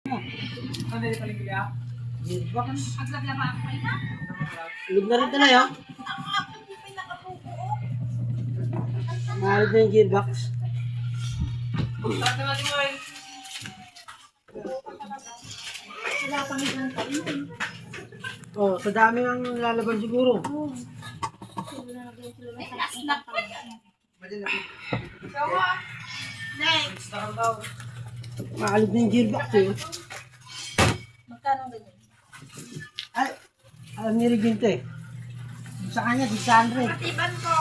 Ano yung paling kaya? Gearbox. Aglaglaba ako kayo na. Lug na rin talaga. Mahal na yung gearbox. Start na natin mo eh. Wala kami ng kain. Oh, sa dami ang lalaban siguro. Snack pa yan. Next. Makalit na yung gearbox eh. Magkano ganyan? Ay, alam ni Regine to eh. Sa kanya, 600. Iban ko.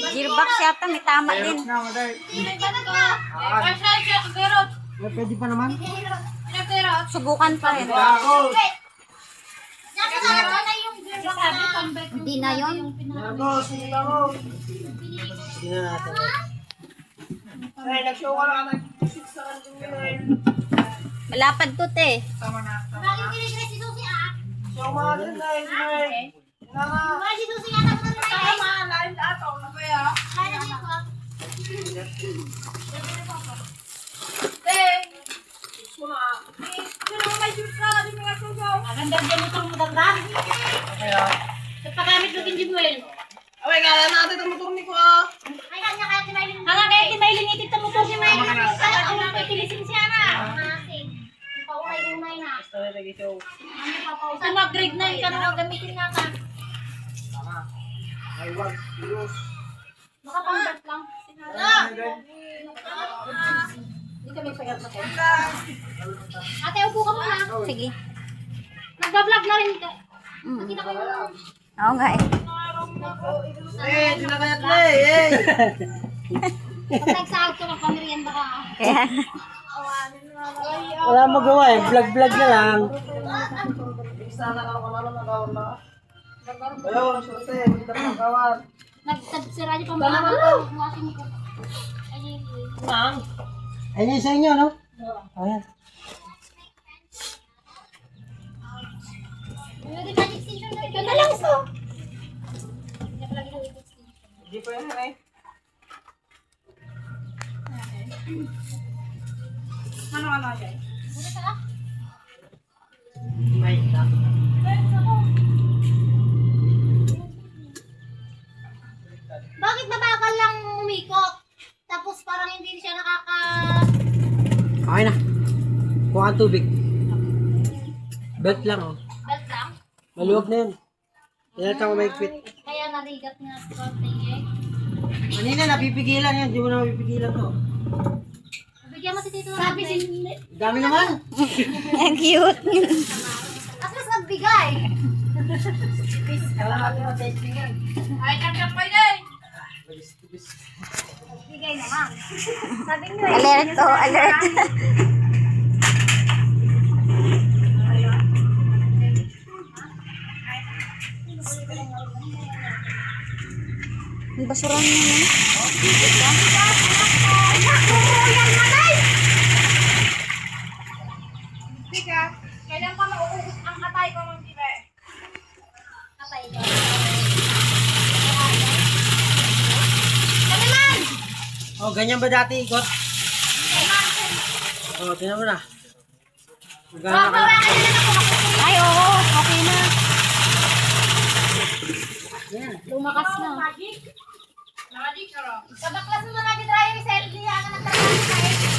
Gearbox yata, may tama din. Na, maday. Iban ko. Pasal siya kagarot. Ay, pwede pa naman. Pinagarot. Subukan pa rin. Ako. Hindi na yun. Ako, sige ako. Sige na natin. Ay, nag-show ka lang ng 6 sa kanila. Malapad to, te. Tama na. Show mga din na eh. Tama, lain ataw na kaya. Maganda dyan itong maganda. Kaya. Sa paggamit ko hindi mo yun. Away, kala natin ang motor ni ko ah. Hanga kaya tinay itong motor ni Maylin. Kaya kung napitilisin siya na. Paunay-unay na. Basta na nag-show. Sa mag-grade na yung kanang gamitin nga ka. Tama. Ay, wag. Serious. Makapang-bat lang. Hindi kami pagat na kayo. Ate, upo ka muna. Sige. Nag-vlog na rin ka. Mm. Kita ko yung... Oo nga eh. Eh, dinakayat na eh. Pag nagsahag ka, magpamerienda ka. Kaya, Wala magawa eh. Vlog-vlog na lang. Sana ka naman nagawin na. Ayun, surte. Hindi ka nagawin. Nagsira niyo pamerienda ka. Buwasin ko. Nang. Ayun yung sa inyo, no? Ayan. Ito na lang so. Hindi pa yan eh. Ano dyan? Bakit mabagal lang umikot? Tapos parang hindi siya Okay na. Kuha kang tubig. Belt lang, oh. belt lang. Maluwag na yun. Kaya ko maigpit. Kaya narigat na konti eh. Kanina, napipigilan yan. Hindi mo na mapipigilan to. Bigyan mo si Tito ng sabi si... Dami naman. ang cute. As mas nagbigay. Kala natin ang testing yan. Ay, champion pa yun. Bigay naman. Sabi nyo eh. Alert to, alert. Ang basuran mo na. Biga, kailan pa mauubos ang atay ko ng tibe? Atay ko. Kami man! Oh, ganyan ba dati ikot? Oh, tingnan mo na. Magana ka na. Ay, oo. Okay na. Yan. Lumakas na. Magic? Magic, Sa baklas mo na nag-dry resell, hindi ka nagtatrabaho.